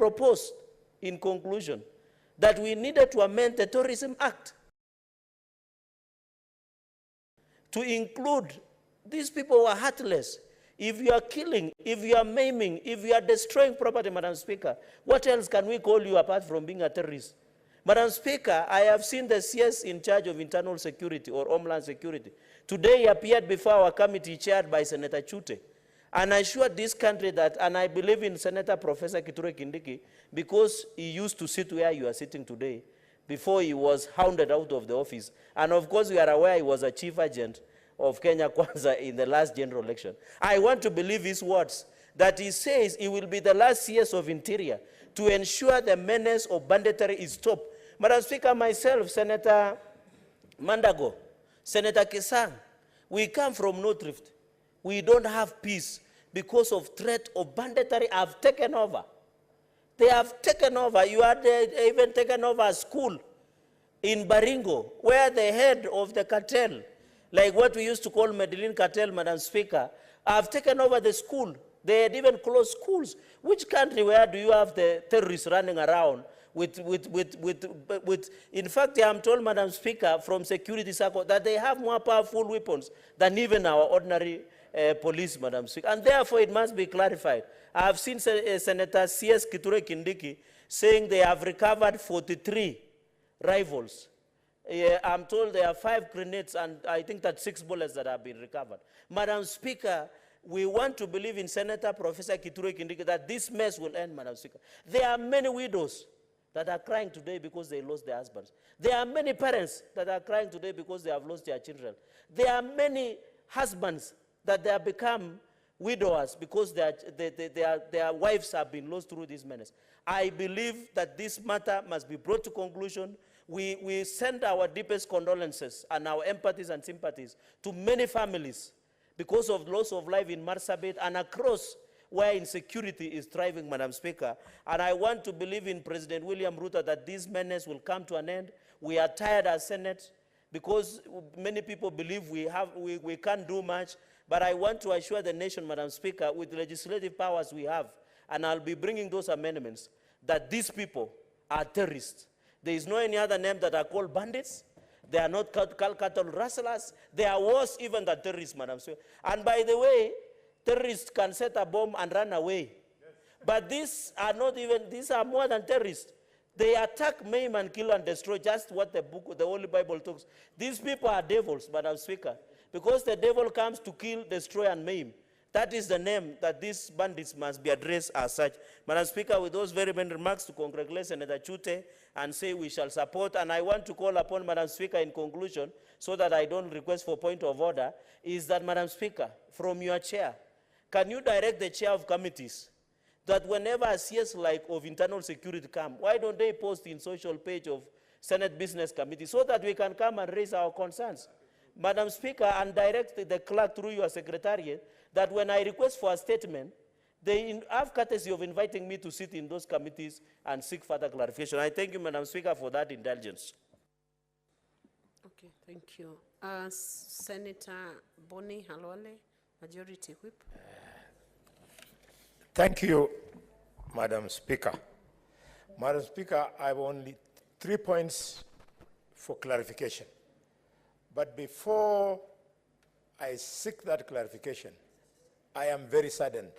proposed, in conclusion, that we needed to amend the Tourism Act to include these people who are heartless. If you are killing, if you are maiming, if you are destroying property, Madam Speaker, what else can we call you apart from being a terrorist? Madam Speaker, I have seen the CS in charge of internal security or homeland security. Today he appeared before our committee chaired by Senator Chute. And I assured this country that, and I believe in Senator Professor Kithure Kindiki, because he used to sit where you are sitting today, before he was hounded out of the office. And of course, we are aware he was a chief agent of Kenya Kwanza in the last general election. I want to believe his words, that he says he will be the last CS of Interior to ensure the menace of banditry is stopped. Madam Speaker, myself, Senator Mandago, Senator Kesang, we come from North Rift. We don't have peace because of threat of banditry have taken over. They have taken over. You had even taken over a school in Baringo, where the head of the cartel, like what we used to call Medellin cartel, Madam Speaker, have taken over the school. They had even closed schools. Which country where do you have the terrorists running around in fact, I am told, Madam Speaker, from security circle, that they have more powerful weapons than even our ordinary police, Madam Speaker. And therefore, it must be clarified. I have seen Senator C.S. Kithure Kindiki saying they have recovered 43 rifles. I'm told there are 5 grenades and I think that 6 bullets that have been recovered. Madam Speaker, we want to believe in Senator Professor Kithure Kindiki that this mess will end, Madam Speaker. There are many widows that are crying today because they lost their husbands. There are many parents that are crying today because they have lost their children. There are many husbands that they have become widowers because their wives have been lost through this menace. I believe that this matter must be brought to conclusion. We send our deepest condolences and our empathies and sympathies to many families because of loss of life in Marsabit and across where insecurity is thriving, Madam Speaker. And I want to believe in President William Ruto that this menace will come to an end. We are tired as Senate because many people believe we can't do much. But I want to assure the nation, Madam Speaker, with the legislative powers we have, and I'll be bringing those amendments, that these people are terrorists. There is no any other name that are called bandits. They are not cattle rustlers. They are worse even than terrorists, Madam Speaker. And by the way, terrorists can set a bomb and run away. Yes. But these are not even, these are more than terrorists. They attack, maim, and kill and destroy, just what the book, the Holy Bible talks. These people are devils, Madam Speaker, because the devil comes to kill, destroy, and maim. That is the name that these bandits must be addressed as such. Madam Speaker, with those very many remarks, to congratulate Senator Chute and say we shall support. And I want to call upon Madam Speaker in conclusion, so that I don't request for point of order, is that, Madam Speaker, from your chair, can you direct the chair of committees that whenever a CS like of internal security come, why don't they post in social page of Senate Business Committee so that we can come and raise our concerns? Madam Speaker, and direct the clerk through your secretariat that when I request for a statement, they have courtesy of inviting me to sit in those committees and seek further clarification. I thank you, Madam Speaker, for that indulgence. Okay, thank you. Senator Bonnie Halwale, Majority Whip. Thank you, Madam Speaker. Madam Speaker, I have only 3 points for clarification. But before I seek that clarification, I am very saddened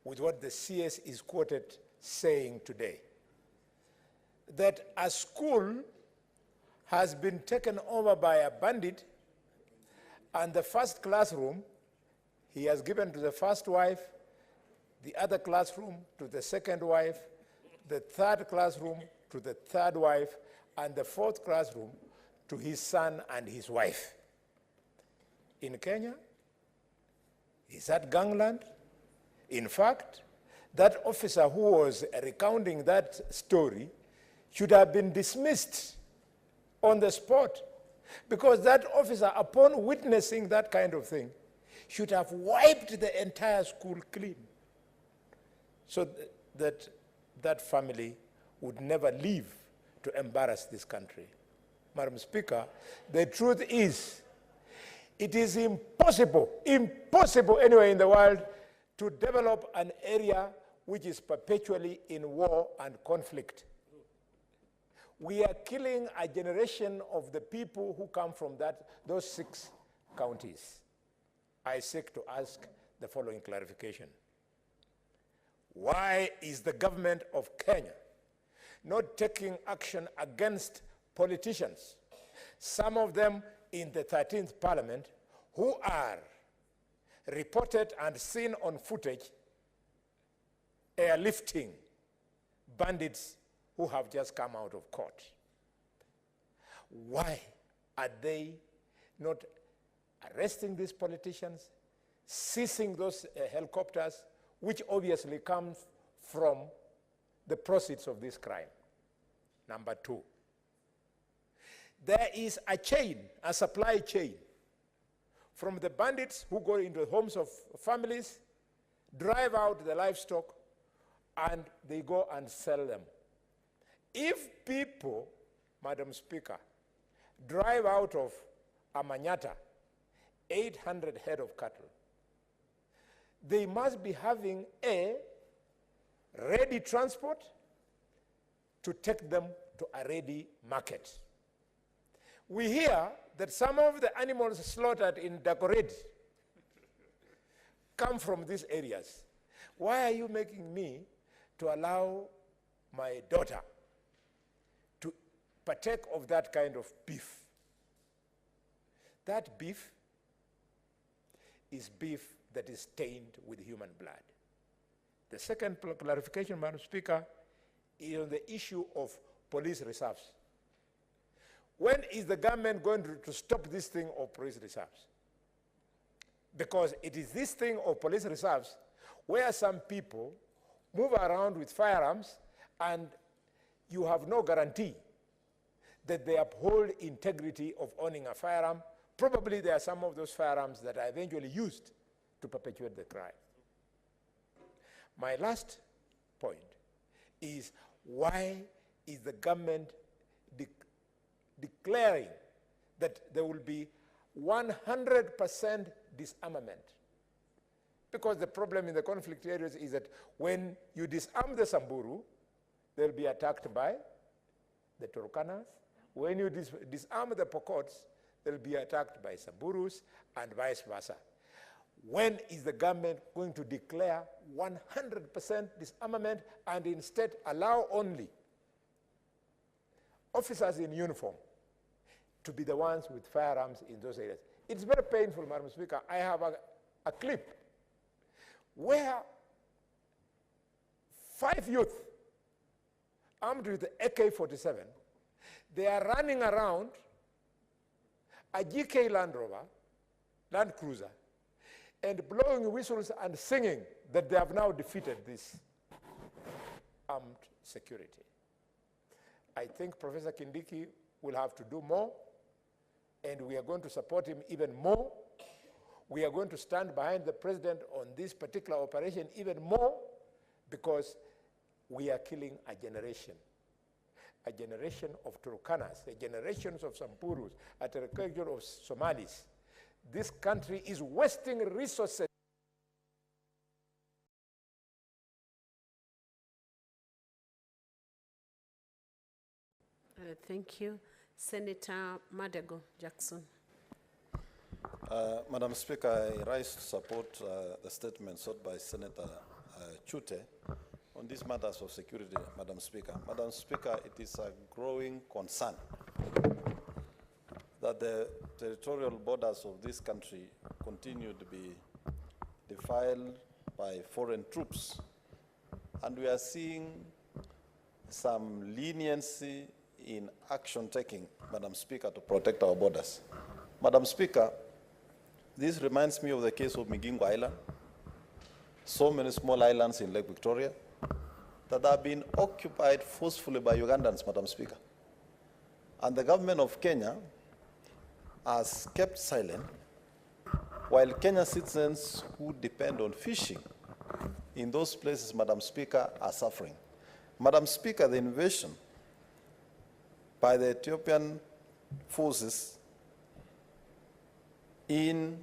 with what the CS is quoted saying today, that a school has been taken over by a bandit, and the first classroom he has given to the first wife, the other classroom to the second wife, the third classroom to the third wife, and the fourth classroom to his son and his wife. In Kenya, is that gangland? In fact, that officer who was recounting that story should have been dismissed on the spot, because that officer, upon witnessing that kind of thing, should have wiped the entire school clean, so that family would never leave to embarrass this country. Madam Speaker, the truth is, it is impossible anywhere in the world to develop an area which is perpetually in war and conflict. We are killing a generation of the people who come from those 6 counties. I seek to ask the following clarification. Why is the government of Kenya not taking action against politicians, some of them in the 13th Parliament, who are reported and seen on footage airlifting bandits who have just come out of court? Why are they not arresting these politicians, seizing those helicopters, which obviously comes from the proceeds of this crime? Number 2, there is a chain, a supply chain, from the bandits who go into the homes of families, drive out the livestock, and they go and sell them. If people, Madam Speaker, drive out of Amanyata 800 head of cattle, they must be having a ready transport to take them to a ready market. We hear that some of the animals slaughtered in Dagoretti come from these areas. Why are you making me to allow my daughter to partake of that kind of beef? That beef is beef that is stained with human blood. The second clarification, Madam Speaker, is on the issue of police reserves. When is the government going to stop this thing of police reserves? Because it is this thing of police reserves where some people move around with firearms and you have no guarantee that they uphold integrity of owning a firearm. Probably there are some of those firearms that are eventually used to perpetuate the crime. My last point is, why is the government declaring that there will be 100% disarmament? Because the problem in the conflict areas is that when you disarm the Samburu, they'll be attacked by the Turkanas. When you disarm the Pokots, they'll be attacked by Samburus, and vice versa. When is the government going to declare 100% disarmament and instead allow only officers in uniform to be the ones with firearms in those areas? It's very painful, Madam Speaker. I have a clip where 5 youth armed with the AK-47, they are running around a GK Land Rover, Land Cruiser, and blowing whistles and singing that they have now defeated this armed security. I think Professor Kindiki will have to do more, and we are going to support him even more. We are going to stand behind the president on this particular operation even more, because we are killing a generation of Turkanas, a generation of Sampurus, a generation of Somalis. This country is wasting resources. Thank you. Senator Madego Jackson. Madam Speaker, I rise to support the statement sought by Senator Chute on these matters of security, Madam Speaker. Madam Speaker, it is a growing concern that the territorial borders of this country continue to be defiled by foreign troops. And we are seeing some leniency in action taking, Madam Speaker, to protect our borders. Madam Speaker, this reminds me of the case of Migingo Island, so many small islands in Lake Victoria that have been occupied forcefully by Ugandans, Madam Speaker. And the government of Kenya has kept silent, while Kenya citizens who depend on fishing in those places, Madam Speaker, are suffering. Madam Speaker, the invasion by the Ethiopian forces in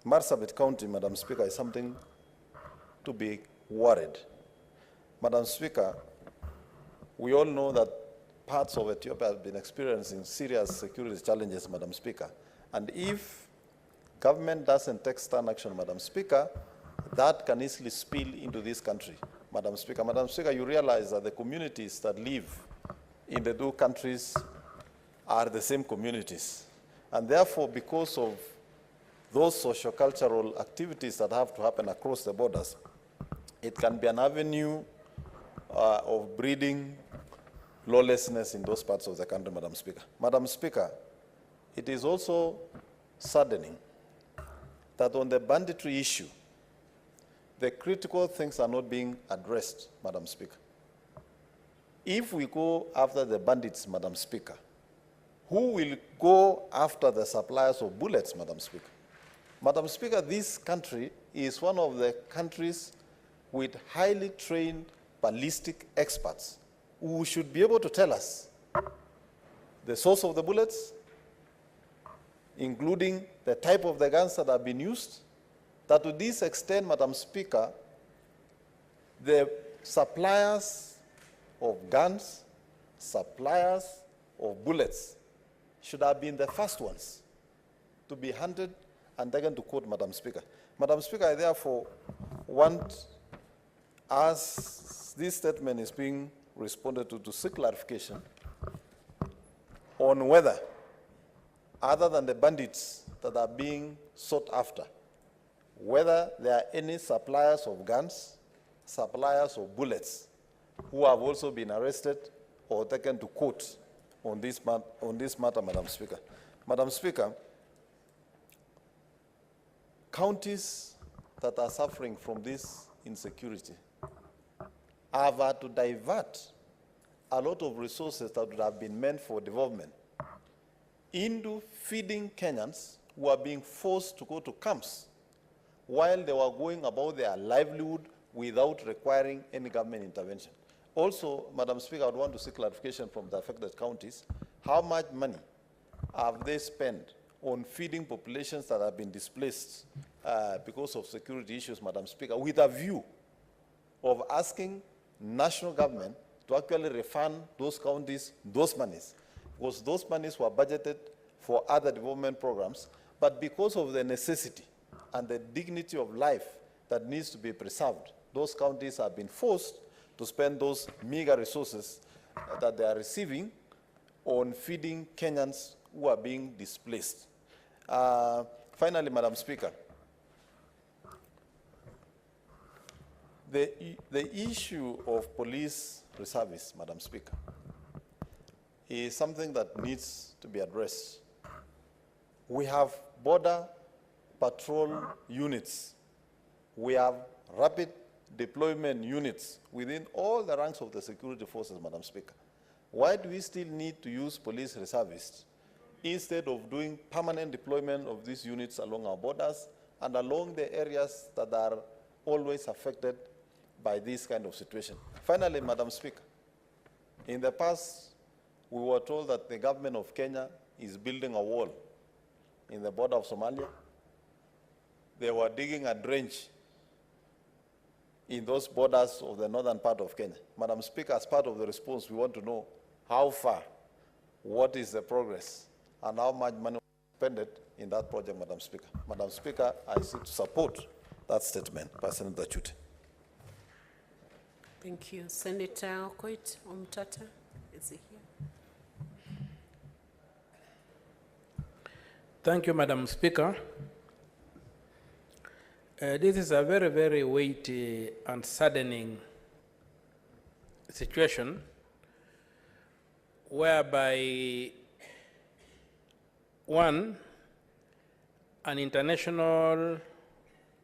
Marsabit County, Madam Speaker, is something to be worried. Madam Speaker, we all know that parts of Ethiopia have been experiencing serious security challenges, Madam Speaker. And if government doesn't take stern action, Madam Speaker, that can easily spill into this country, Madam Speaker. Madam Speaker, you realize that the communities that live in the two countries are the same communities. And therefore, because of those socio-cultural activities that have to happen across the borders, it can be an avenue of breeding lawlessness in those parts of the country, Madam Speaker. Madam Speaker, it is also saddening that on the banditry issue, the critical things are not being addressed, Madam Speaker. If we go after the bandits, Madam Speaker, who will go after the suppliers of bullets, Madam Speaker? Madam Speaker, this country is one of the countries with highly trained ballistic experts who should be able to tell us the source of the bullets, including the type of the guns that have been used, that to this extent, Madam Speaker, the suppliers of guns, suppliers of bullets should have been the first ones to be hunted and taken to court, Madam Speaker. Madam Speaker, I therefore want, as this statement is being responded to seek clarification on whether, other than the bandits that are being sought after, whether there are any suppliers of guns, suppliers of bullets, who have also been arrested or taken to court on this matter, Madam Speaker. Madam Speaker, counties that are suffering from this insecurity have had to divert a lot of resources that would have been meant for development into feeding Kenyans who are being forced to go to camps while they were going about their livelihood without requiring any government intervention. Also, Madam Speaker, I would want to seek clarification from the affected counties. How much money have they spent on feeding populations that have been displaced because of security issues, Madam Speaker, with a view of asking national government to actually refund those counties those monies, because those monies were budgeted for other development programs, but because of the necessity and the dignity of life that needs to be preserved, those counties have been forced to spend those meager resources that they are receiving on feeding Kenyans who are being displaced. Finally, Madam Speaker, the issue of police reservice, Madam Speaker, is something that needs to be addressed. We have border patrol units. We have rapid deployment units within all the ranks of the security forces, Madam Speaker. Why do we still need to use police reservists instead of doing permanent deployment of these units along our borders and along the areas that are always affected by this kind of situation? Finally, Madam Speaker, in the past, we were told that the government of Kenya is building a wall in the border of Somalia. They were digging a trench in those borders of the northern part of Kenya. Madam Speaker, as part of the response, we want to know how far, what is the progress, and how much money was spent in that project, Madam Speaker. Madam Speaker, I seek to support that statement by Senator Chute. Thank you. Senator Okoit Omtata, is he here? Thank you, Madam Speaker. This is a very, very weighty and saddening situation whereby, one, an international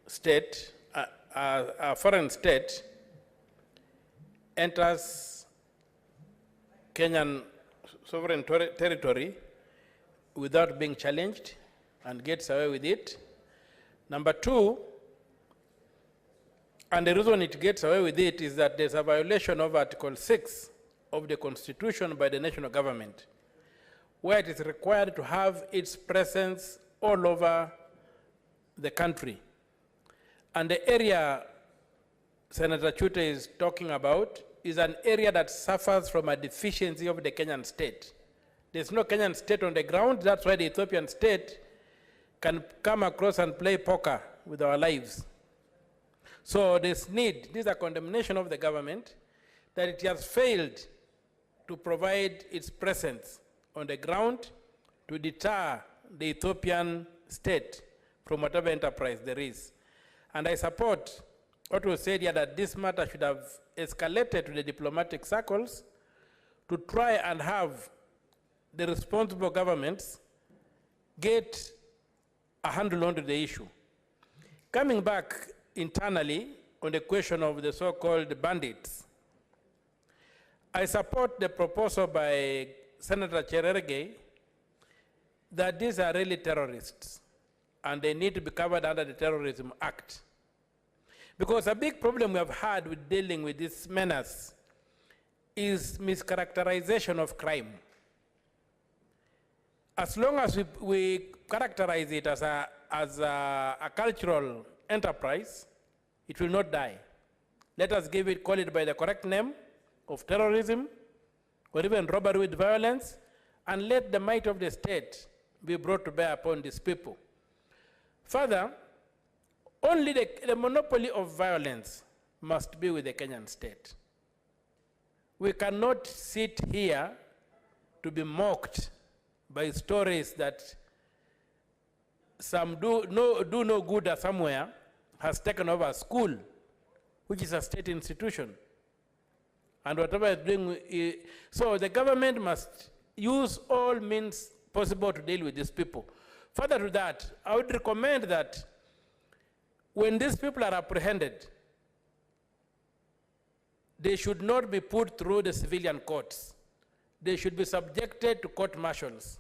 state, a foreign state, enters Kenyan sovereign territory without being challenged and gets away with it. Number two, and the reason it gets away with it is that there's a violation of Article 6 of the Constitution by the national government, where it is required to have its presence all over the country. And the area Senator Chute is talking about is an area that suffers from a deficiency of the Kenyan state. There's no Kenyan state on the ground. That's why the Ethiopian state can come across and play poker with our lives. So this is a condemnation of the government that it has failed to provide its presence on the ground to deter the Ethiopian state from whatever enterprise there is. And I support what was said here, that this matter should have escalated to the diplomatic circles to try and have the responsible governments get a handle onto the issue. Coming back internally on the question of the so-called bandits, I support the proposal by Senator Cherargei that these are really terrorists and they need to be covered under the Terrorism Act. Because a big problem we have had with dealing with this menace is mischaracterization of crime. As long as we characterize it as a cultural enterprise, it will not die. Let us call it by the correct name of terrorism, or even robbery with violence, and let the might of the state be brought to bear upon these people. Further, only the monopoly of violence must be with the Kenyan state. We cannot sit here to be mocked by stories that some do no good somewhere has taken over a school, which is a state institution. And whatever it's doing, so the government must use all means possible to deal with these people. Further to that, I would recommend that when these people are apprehended, they should not be put through the civilian courts. They should be subjected to court martials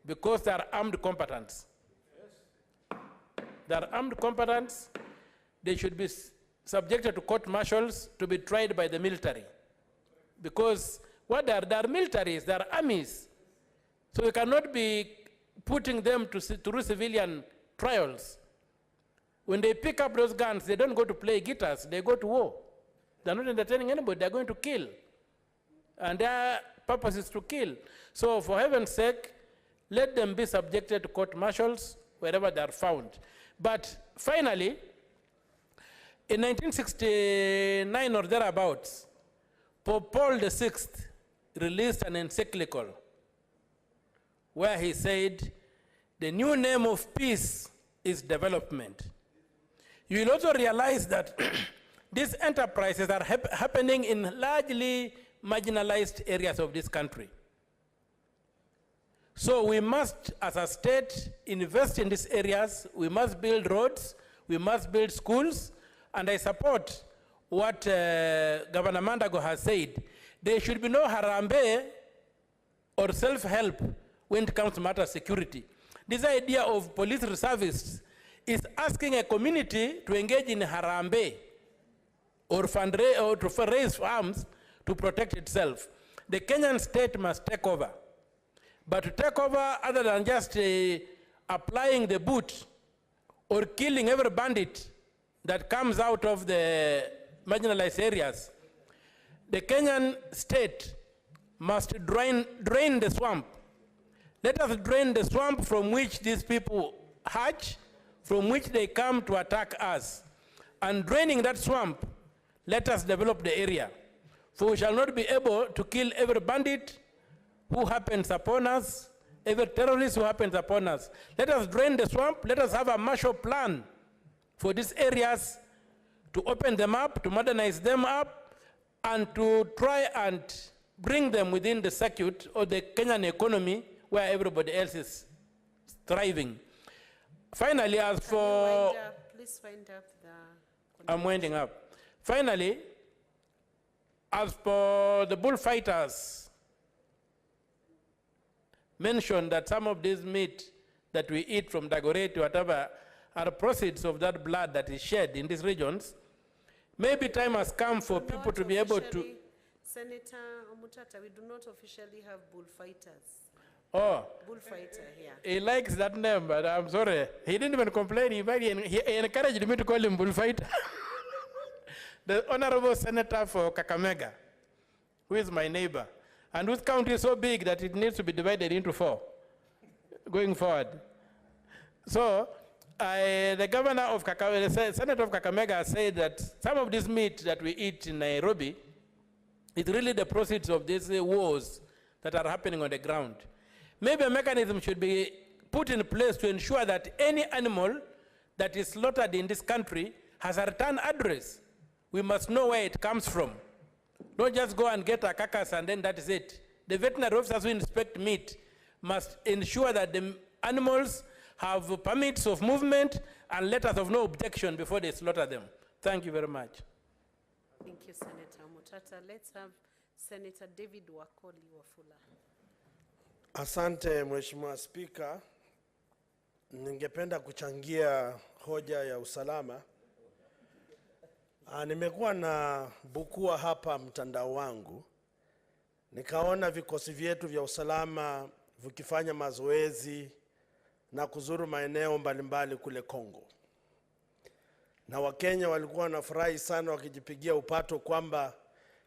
because they are armed combatants. Yes. They are armed combatants. They should be subjected to court martials to be tried by the military. Because what they are militaries, they are armies. So we cannot be putting them through civilian trials. When they pick up those guns, they don't go to play guitars, they go to war. They're not entertaining anybody, they're going to kill. And their purpose is to kill. So for heaven's sake, let them be subjected to court martials wherever they are found. But finally, in 1969 or thereabouts, Pope Paul VI released an encyclical where he said, the new name of peace is development. You will also realize that these enterprises are happening in largely marginalized areas of this country. So we must, as a state, invest in these areas. We must build roads, we must build schools, and I support what Governor Mandago has said. There should be no harambe or self-help when it comes to matter of security. This idea of police reservists is asking a community to engage in harambe or to raise arms to protect itself. The Kenyan state must take over. But to take over, other than just applying the boot or killing every bandit that comes out of the marginalized areas, the Kenyan state must drain the swamp. Let us drain the swamp from which these people hatch, from which they come to attack us. And draining that swamp, let us develop the area. For we shall not be able to kill every bandit who happens upon us, every terrorist who happens upon us. Let us drain the swamp, let us have a Marshall Plan for these areas to open them up, to modernize them up, and to try and bring them within the circuit of the Kenyan economy where everybody else is thriving. Finally, as for... Please wind up the... I'm winding up. Finally, as for the bullfighters, mentioned that some of this meat that we eat from Dagoretti, whatever, are proceeds of that blood that is shed in these regions. Maybe time has come for people to be able to... Senator Omutata, we do not officially have bullfighters. Oh. Bullfighter here. He likes that name, but I'm sorry. He didn't even complain. He encouraged me to call him bullfighter. the honorable senator for Kakamega, who is my neighbor, and whose county is so big that it needs to be divided into 4 going forward. So, the governor of Kakamega, the senator of Kakamega said that some of this meat that we eat in Nairobi is really the proceeds of these wars that are happening on the ground. Maybe a mechanism should be put in place to ensure that any animal that is slaughtered in this country has a return address. We must know where it comes from. Don't just go and get a carcass and then that is it. The veterinary officers who inspect meat must ensure that the animals have permits of movement and letters of no objection before they slaughter them. Thank you very much. Thank you, Senator Mutata. Let's have Senator David Wakoli Wafula. Asante Mheshimiwa Spika. Ningependa kuchangia hoja ya usalama. Nimekuwa na bukua hapa mtandao wangu. Nikaona vikosi vyetu vya usalama vikifanya mazoezi na kuzuru maeneo mbalimbali kule Kongo. Na Wakenya walikuwa wanafurahi sana wakijipigia upato kwamba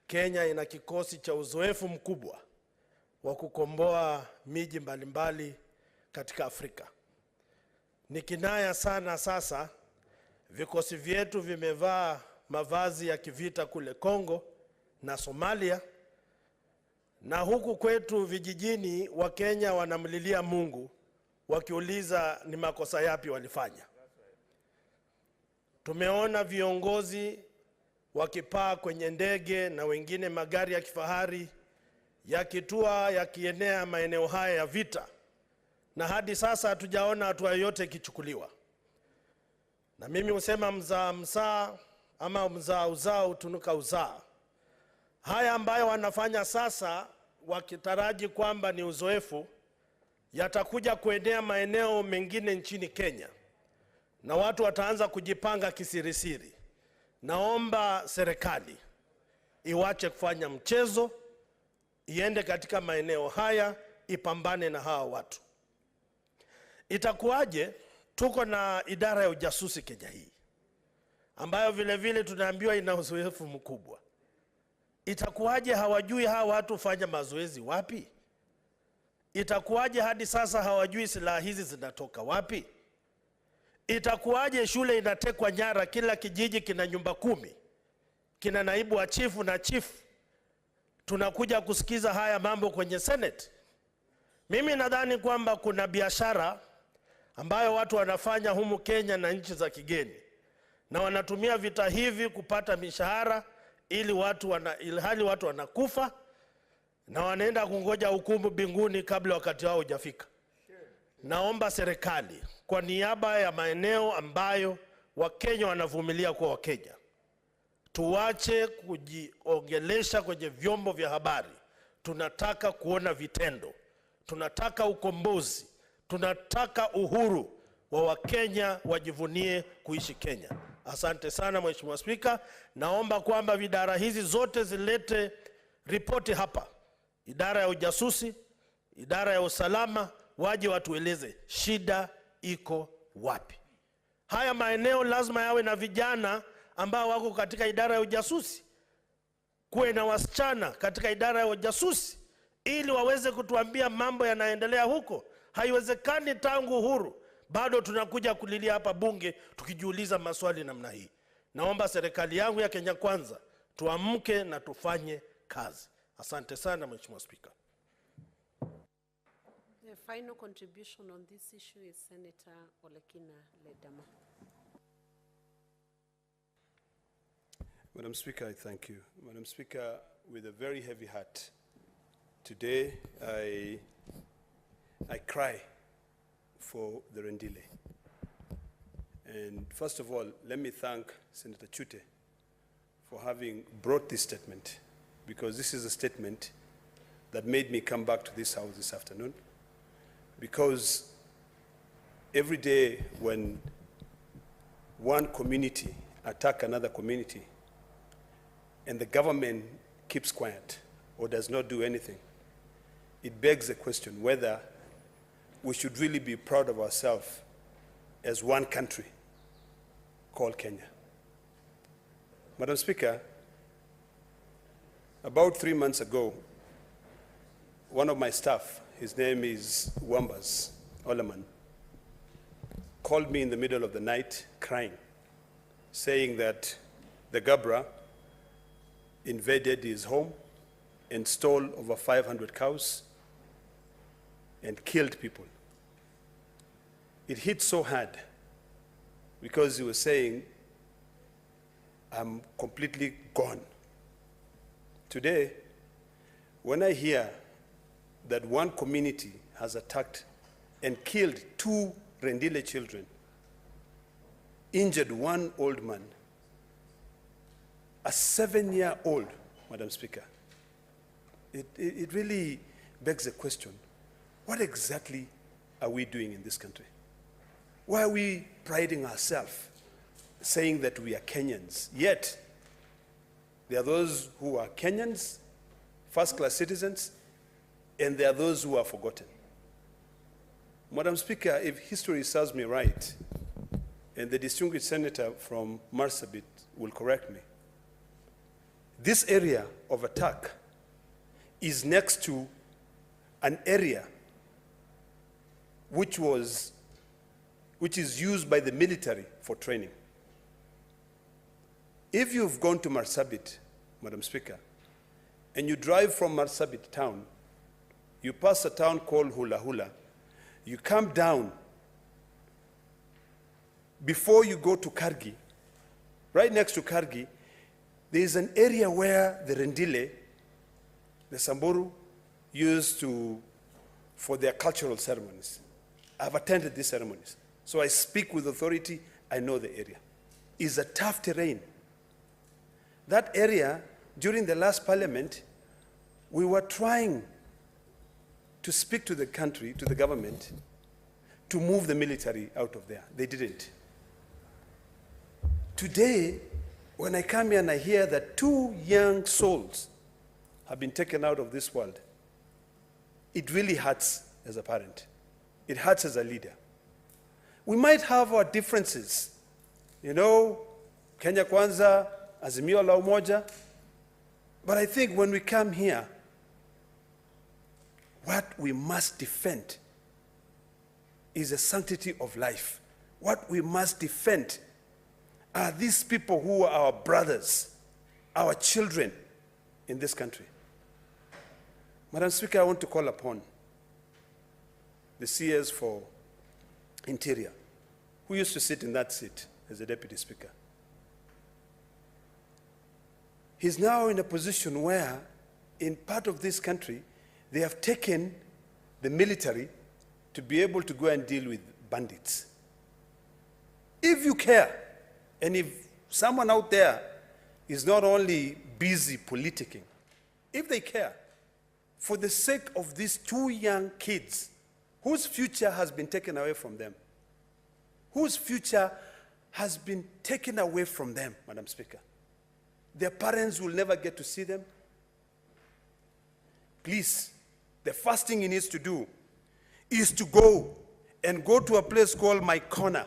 Kenya ina kikosi cha uzoefu mkubwa wa kukomboa miji mbalimbali katika Afrika. Ni kinaya sana sasa vikosi vyetu vimevaa mavazi ya kivita kule Kongo na Somalia, na huku kwetu vijijini Wakenya wanamlilia Mungu wakiuliza ni makosa yapi walifanya. Tumeona viongozi wakipaa kwenye ndege na wengine magari ya kifahari yakitua yakienea maeneo haya ya vita, na hadi sasa hatujaona hatua yoyote ikichukuliwa. Na mimi husema mzaa msaa ama mzaa uzao tunuka uzaa. Haya ambayo wanafanya sasa wakitaraji kwamba ni uzoefu yatakuja kuenea maeneo mengine nchini Kenya, na watu wataanza kujipanga kisirisiri. Naomba serikali iwache kufanya mchezo, iende katika maeneo haya, ipambane na hawa watu. Itakuwaje tuko na idara ya ujasusi Kenya hii ambayo vile vile tunaambiwa ina uzoefu mkubwa? Itakuwaje hawajui hawa watu fanya mazoezi wapi? Itakuwaje hadi sasa hawajui silaha hizi zinatoka wapi? Itakuwaje shule inatekwa nyara, kila kijiji kina nyumba 10, kina naibu wa chifu na chifu? Tunakuja kusikiza haya mambo kwenye Senate. Mimi nadhani kwamba kuna biashara ambayo watu wanafanya humu Kenya na nchi za kigeni, na wanatumia vita hivi kupata mishahara ilhali watu wanakufa na wanaenda kungoja hukumu mbinguni kabla wakati wao hujafika. Naomba serikali kwa niaba ya maeneo ambayo Wakenya wanavumilia kwa Wakenya, tuache kujiongelesha kwenye vyombo vya habari. Tunataka kuona vitendo. Tunataka ukombozi. Tunataka uhuru wa Wakenya wajivunie kuishi Kenya. Asante sana Mheshimiwa Spika. Naomba kwamba idara hizi zote zilete ripoti hapa. Idara ya ujasusi, idara ya usalama, waje watueleze shida iko wapi. Haya maeneo lazima yawe na vijana ambao wako katika idara ya ujasusi. Kuwe na wasichana katika idara ya ujasusi ili waweze kutuambia mambo yanaendelea huko. Haiwezekani tangu uhuru bado tunakuja kulilia hapa bunge tukijiuliza maswali namna hii. Naomba serikali yangu ya Kenya Kwanza tuamke na tufanye kazi. Asante sana Mheshimiwa Spika. The final contribution on this issue is Senator Olekina Ledama. Madam Speaker, I thank you. Madam Speaker, with a very heavy heart, today I cry for the Rendile. And first of all, let me thank Senator Chute for having brought this statement, because this is a statement that made me come back to this house this afternoon. Because every day when one community attacks another community and the government keeps quiet or does not do anything, it begs the question whether we should really be proud of ourselves as one country called Kenya. Madam Speaker, about 3 months ago, one of my staff, his name is Wambas Oleman, called me in the middle of the night crying, saying that the Gabra invaded his home and stole over 500 cows and killed people. It hit so hard because he was saying, I'm completely gone. Today, when I hear that one community has attacked and killed 2 Rendile children, injured 1 old man, a 7-year-old, Madam Speaker, it really begs the question, what exactly are we doing in this country? Why are we priding ourselves, saying that we are Kenyans? Yet, there are those who are Kenyans, first-class citizens, and there are those who are forgotten. Madam Speaker, if history serves me right, and the distinguished senator from Marsabit will correct me, this area of attack is next to an area which is used by the military for training. If you've gone to Marsabit, Madam Speaker, and you drive from Marsabit town, you pass a town called Hula Hula, you come down, before you go to Kargi, right next to Kargi, there is an area where the Rendile, the Samburu, used for their cultural ceremonies. I've attended these ceremonies. So I speak with authority, I know the area. It's a tough terrain. That area, during the last parliament, we were trying to speak to the country, to the government, to move the military out of there. They didn't. Today, when I come here and I hear that 2 young souls have been taken out of this world, it really hurts as a parent. It hurts as a leader. We might have our differences. You know, Kenya Kwanza, Azimio la Umoja. But I think when we come here, what we must defend is the sanctity of life. What we must defend are these people who are our brothers, our children in this country. Madam Speaker, I want to call upon the CS for Interior, who used to sit in that seat as a Deputy Speaker. He's now in a position where, in part of this country, they have taken the military to be able to go and deal with bandits. If you care, and if someone out there is not only busy politicking, if they care, for the sake of these 2 young kids whose future has been taken away from them, whose future has been taken away from them, Madam Speaker, their parents will never get to see them. Please, the first thing he needs to do is to go to a place called My Corner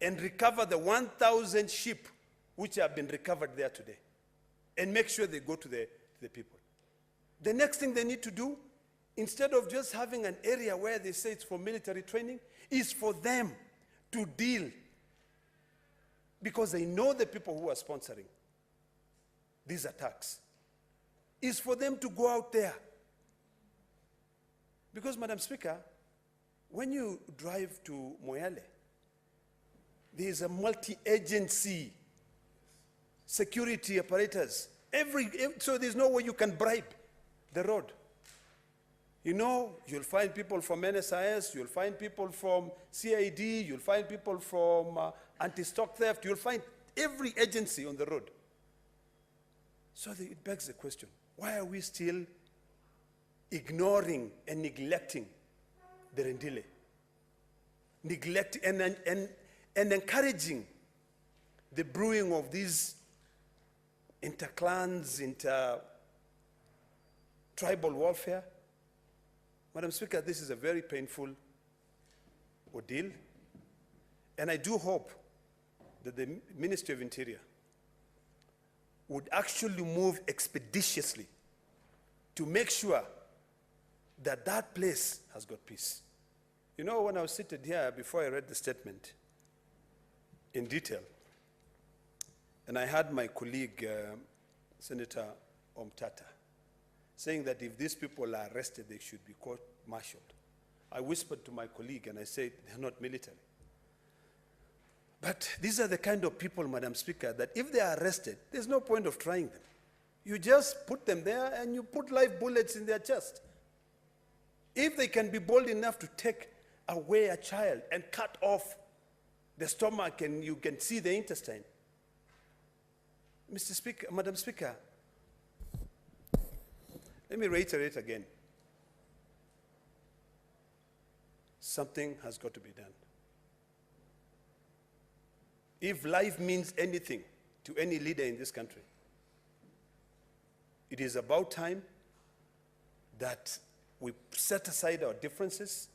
and recover the 1,000 sheep which have been recovered there today, and make sure they go to the people. The next thing they need to do, instead of just having an area where they say it's for military training, is for them to deal, because they know the people who are sponsoring these attacks, is for them to go out there. Because, Madam Speaker, when you drive to Moyale, there is a multi-agency security apparatus. So there's no way you can bribe the road. You know, you'll find people from NSIS, you'll find people from CID, you'll find people from anti-stock theft, you'll find every agency on the road. So it begs the question, why are we still ignoring and neglecting the Rendile? And encouraging the brewing of these inter-clans, inter-tribal warfare. Madam Speaker, this is a very painful ordeal, and I do hope that the Ministry of Interior would actually move expeditiously to make sure that that place has got peace. You know, when I was seated here, before I read the statement in detail, and I had my colleague, Senator Omtata, saying that if these people are arrested, they should be court-martialed. I whispered to my colleague and I said, they're not military. But these are the kind of people, Madam Speaker, that if they are arrested, there's no point of trying them. You just put them there and you put live bullets in their chest. If they can be bold enough to take away a child and cut off the stomach and you can see the intestine. Mr. Speaker, Madam Speaker, let me reiterate again. Something has got to be done. If life means anything to any leader in this country, it is about time that we set aside our differences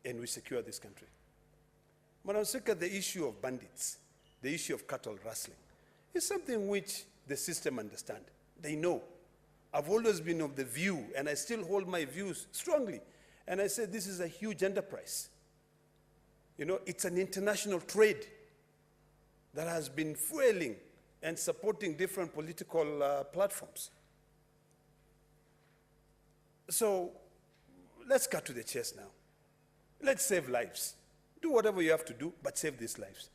and we secure this country. Madam Speaker, the issue of bandits, the issue of cattle rustling, is something which the system understands. They know. I've always been of the view, and I still hold my views strongly, and I say this is a huge enterprise. You know, it's an international trade that has been fueling and supporting different political platforms. So let's cut to the chase now. Let's save lives. Do whatever you have to do, but save these lives.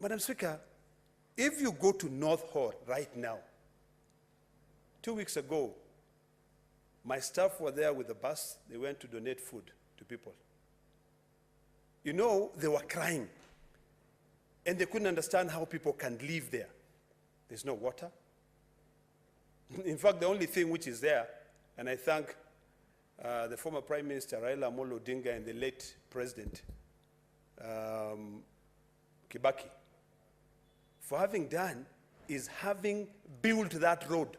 Madam Speaker, if you go to North Hall right now, 2 weeks ago, my staff were there with the bus. They went to donate food to people. You know, they were crying. And they couldn't understand how people can live there. There's no water. In fact, the only thing which is there, and I thank the former Prime Minister Raila Amolo Odinga and the late President Kibaki for having done, is having built that road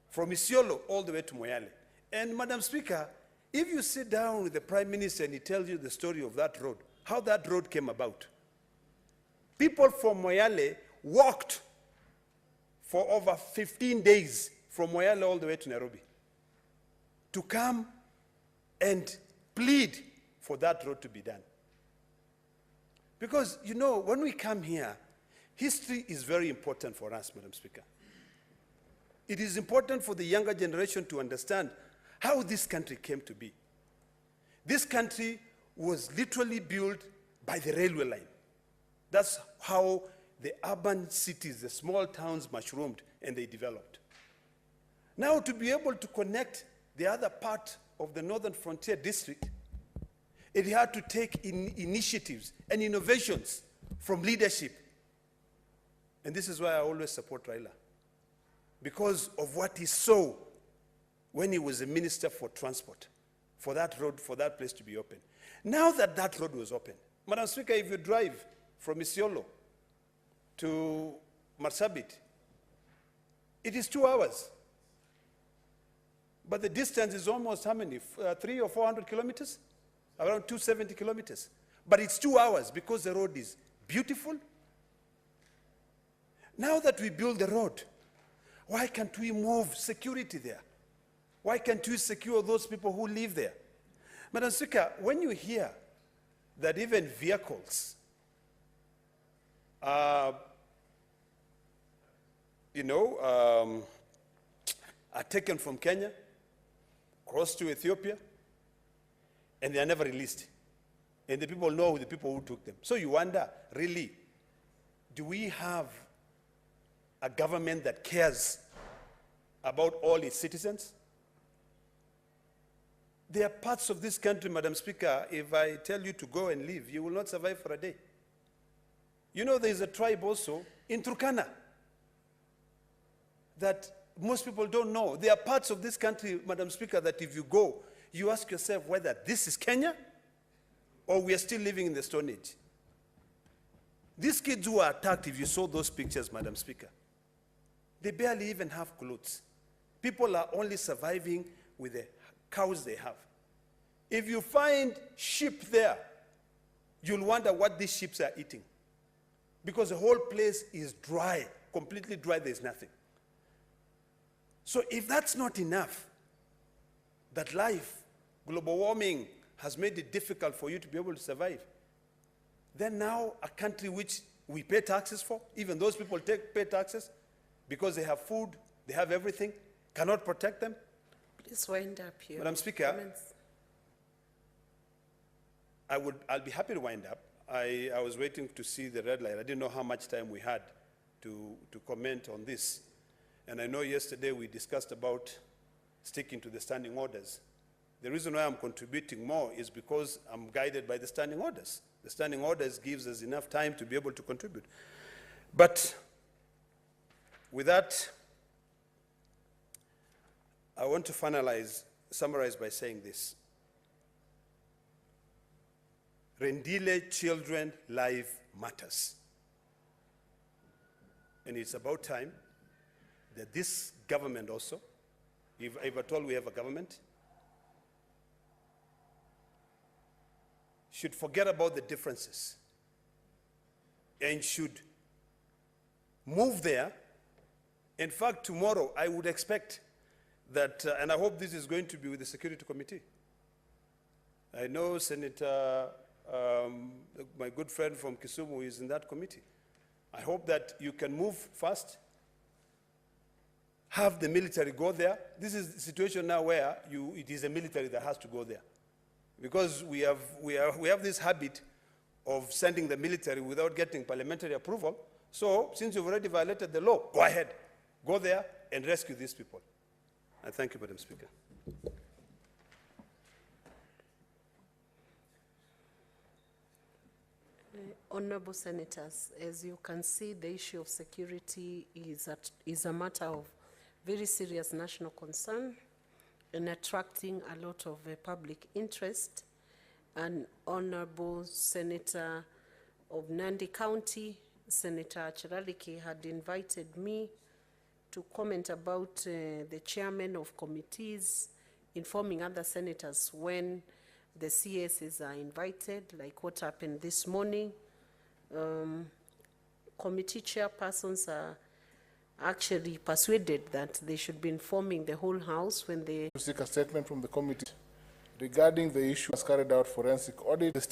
from Isiolo all the way to Moyale. And Madam Speaker, if you sit down with the Prime Minister and he tells you the story of that road, how that road came about. People from Moyale walked for over 15 days from Moyale all the way to Nairobi to come and plead for that road to be done. Because, you know, when we come here, history is very important for us, Madam Speaker. It is important for the younger generation to understand how this country came to be. This country was literally built by the railway line. That's how the urban cities, the small towns mushroomed and they developed. Now to be able to connect the other part of the Northern Frontier District, it had to take initiatives and innovations from leadership. And this is why I always support Raila, because of what he saw when he was a minister for transport, for that road, for that place to be open. Now that that road was open, Madam Speaker, if you drive from Isiolo to Marsabit, it is 2 hours. But the distance is almost how many? 300 or 400 kilometers? Around 270 kilometers. But it's 2 hours because the road is beautiful. Now that we build the road, why can't we move security there? Why can't we secure those people who live there? Madam Speaker, when you hear that even vehicles are taken from Kenya, cross to Ethiopia, and they are never released. And the people know the people who took them. So you wonder, really, do we have a government that cares about all its citizens? There are parts of this country, Madam Speaker, if I tell you to go and live, you will not survive for a day. You know, there is a tribe also in Turkana that most people don't know. There are parts of this country, Madam Speaker, that if you go, you ask yourself whether this is Kenya or we are still living in the Stone Age. These kids who are attacked, if you saw those pictures, Madam Speaker, they barely even have clothes. People are only surviving with the cows they have. If you find sheep there, you'll wonder what these sheep are eating, because the whole place is dry completely dry, there's nothing. So if that's not enough, that life, global warming has made it difficult for you to be able to survive, then now a country which we pay taxes for, even those people pay taxes because they have food, they have everything, cannot protect them. Please wind up here. Madam Speaker, Comments? I'll be happy to wind up. I was waiting to see the red light. I didn't know how much time we had to comment on this. And I know yesterday we discussed about sticking to the standing orders. The reason why I'm contributing more is because I'm guided by the standing orders. The standing orders gives us enough time to be able to contribute. But with that, I want to summarize by saying this. Rendile children life matters. And it's about time that this government also, if at all we have a government, should forget about the differences and should move there. In fact, tomorrow I would expect that, and I hope this is going to be with the Security Committee. I know Senator, my good friend from Kisumu is in that committee. I hope that you can move fast, have the military go there. This is the situation now where it is the military that has to go there. Because we have this habit of sending the military without getting parliamentary approval. So since you've already violated the law, go ahead, go there and rescue these people. I thank you, Madam Speaker. Honorable Senators, as you can see, the issue of security is a matter of very serious national concern and attracting a lot of public interest. And Honorable Senator of Nandi County, Senator Chiraliki, had invited me to comment about the chairman of committees informing other senators when the CSs are invited, like what happened this morning. Committee chairpersons are actually persuaded that they should be informing the whole House when they seek a statement from the committee regarding the issue has carried out forensic audit. The state